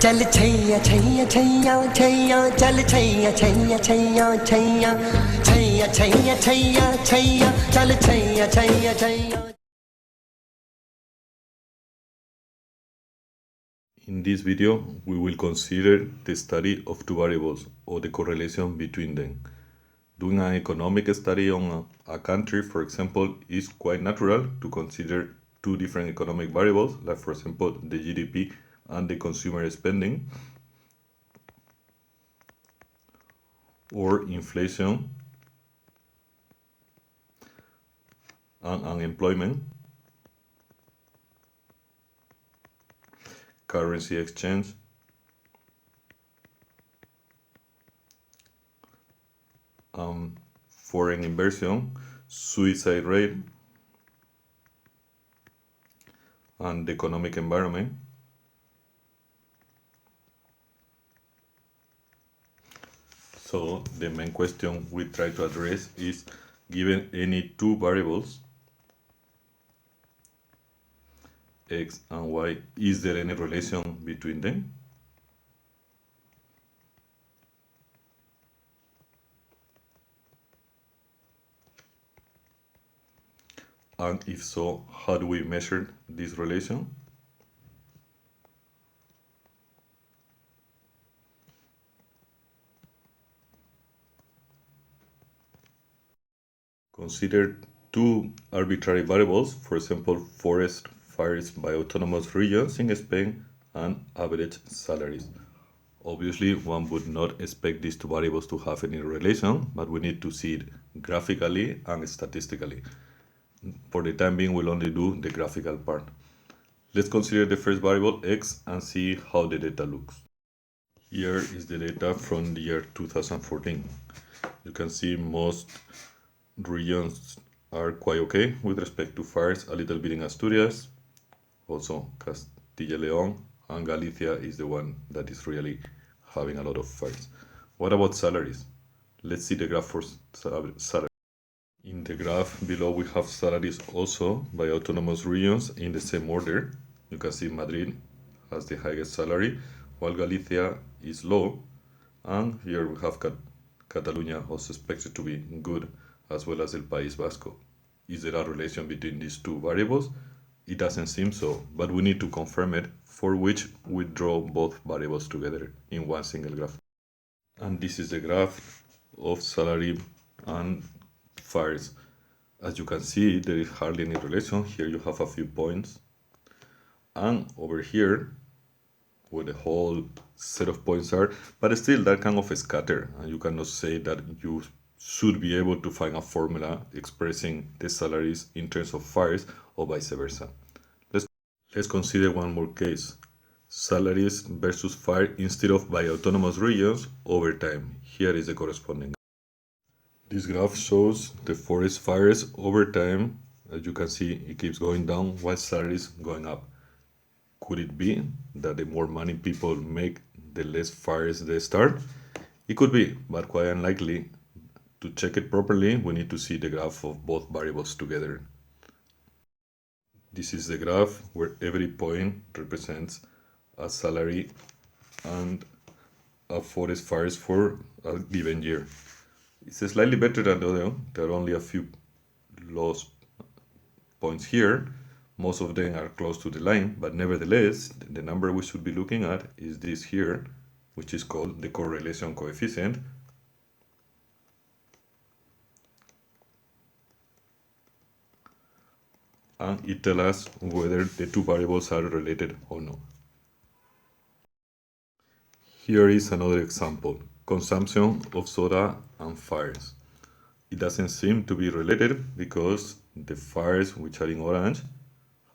चल छैया छैया छैया छैया चल छैया छैया छैया छैया छैया छैया छैया छैया चल Chaiyya Chaiyya Chaiyya. In this video, we will consider the study of two variables or the correlation between them. Doing an economic study on a country, for example, is quite natural to consider two different economic variables, like for example, the GDP and the consumer spending, or inflation and unemployment, currency exchange, foreign inversion, suicide rate, and the economic environment. So the main question we try to address is, given any two variables, x and y, is there any relation between them? And if so, how do we measure this relation? Consider two arbitrary variables, for example, forest fires by autonomous regions in Spain and average salaries. Obviously, one would not expect these two variables to have any relation, but we need to see it graphically and statistically. For the time being, we'll only do the graphical part. Let's consider the first variable, x, and see how the data looks. Here is the data from the year 2014. You can see most regions are quite okay with respect to fires, a little bit in Asturias, also Castilla-León, and Galicia is the one that is really having a lot of fires. What about salaries? Let's see the graph for salaries. In the graph below, we have salaries also by autonomous regions in the same order. You can see Madrid has the highest salary, while Galicia is low, and here we have Catalonia, also expected to be good, as well as El País Vasco. Is there a relation between these two variables? It doesn't seem so, but we need to confirm it, for which we draw both variables together in one single graph. And this is the graph of salary and fires. As you can see, there is hardly any relation. Here you have a few points. And over here, where the whole set of points are, but still that kind of scatter. And you cannot say that you should be able to find a formula expressing the salaries in terms of fires or vice versa. Let's consider one more case. Salaries versus fire instead of by autonomous regions over time. Here is the corresponding. This graph shows the forest fires over time. As you can see, it keeps going down while salaries going up. Could it be that the more money people make, the less fires they start? It could be, but quite unlikely. To check it properly, we need to see the graph of both variables together. This is the graph where every point represents a salary and a forest fires for a given year. It's slightly better than the other. There are only a few lost points here. Most of them are close to the line, but nevertheless, the number we should be looking at is this here, which is called the correlation coefficient. And it tells us whether the two variables are related or not. Here is another example, consumption of soda and fires. It doesn't seem to be related because the fires, which are in orange,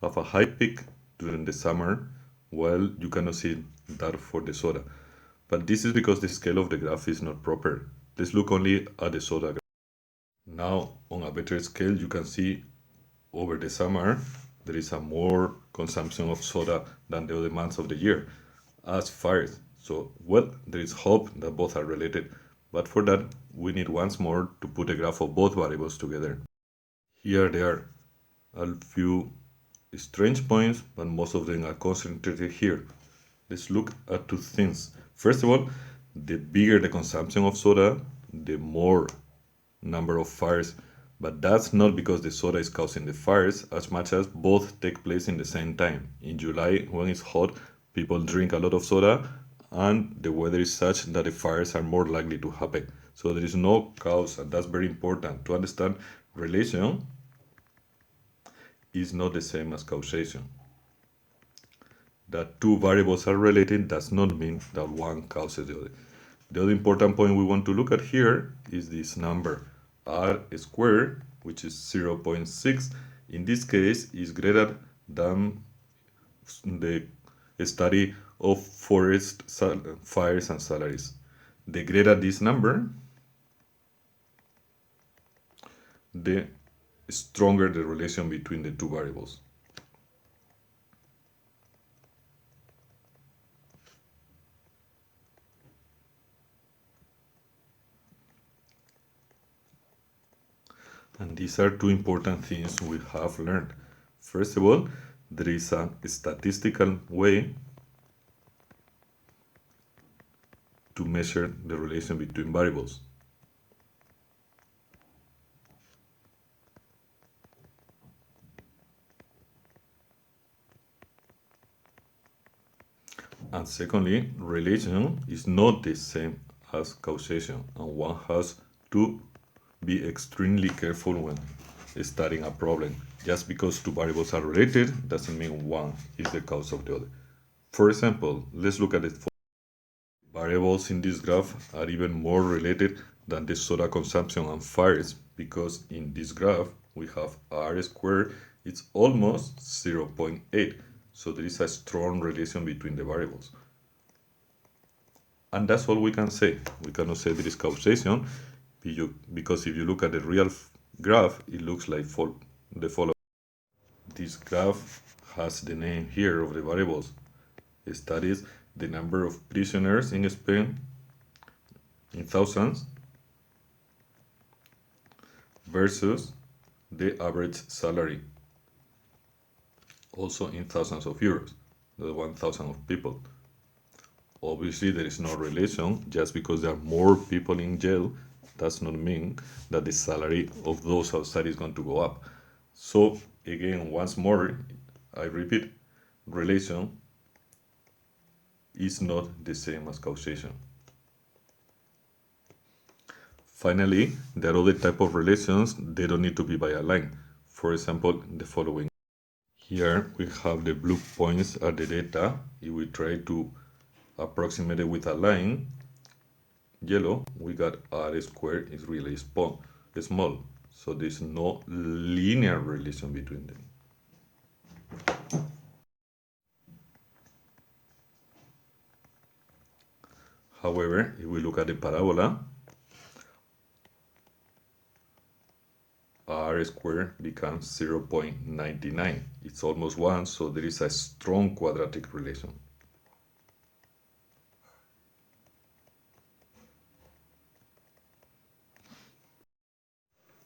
have a high peak during the summer, while you cannot see that for the soda. But this is because the scale of the graph is not proper. Let's look only at the soda graph. Now, on a better scale, you can see over the summer, there is a more consumption of soda than the other months of the year as fires. So, well, there is hope that both are related, but for that, we need once more to put a graph of both variables together. Here there are a few strange points, but most of them are concentrated here. let's look at two things. First of all, the bigger the consumption of soda, the more number of fires. But that's not because the soda is causing the fires as much as both take place in the same time. In July, when it's hot, people drink a lot of soda and the weather is such that the fires are more likely to happen. So there is no cause, and that's very important to understand. Relation is not the same as causation. That two variables are related does not mean that one causes the other. The other important point we want to look at here is this number r squared, which is 0.6. In this case, is greater than the study of forest fires and salaries. The greater this number, the stronger the relation between the two variables. And these are two important things we have learned. First of all, there is a statistical way to measure the relation between variables. And secondly, relation is not the same as causation, and one has to be extremely careful when studying a problem. Just because two variables are related doesn't mean one is the cause of the other. For example, let's look at it. Variables in this graph are even more related than the soda consumption and fires, because in this graph we have r squared, it's almost 0.8. So there is a strong relation between the variables. And that's all we can say. We cannot say there is causation, because if you look at the real graph, it looks like the following. This graph has the name here of the variables. It studies the number of prisoners in Spain in thousands versus the average salary, also in thousands of euros, the 1,000 of people. Obviously, there is no relation. Just because there are more people in jail does not mean that the salary of those outside is going to go up. So again, once more, I repeat, relation is not the same as causation. Finally, there are other type of relations. They don't need to be by a line. For example, the following. Here we have the blue points are the data. If we try to approximate it with a line, yellow, we got r squared is really small. So there's no linear relation between them. However, if we look at the parabola, r squared becomes 0.99. It's almost 1, so there is a strong quadratic relation.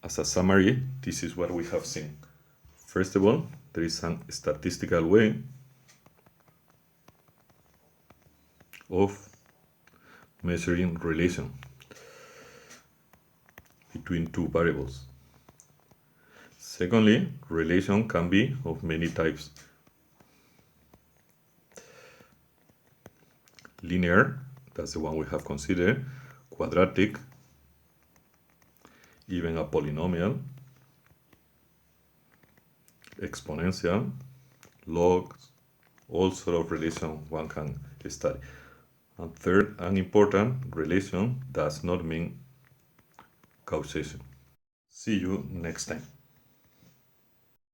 As a summary, this is what we have seen. First of all, there is a statistical way of measuring relation between two variables. Secondly, relation can be of many types. Linear, that's the one we have considered, quadratic, even a polynomial, exponential, logs, all sort of relation one can study. And third and important, relation does not mean causation. See you next time.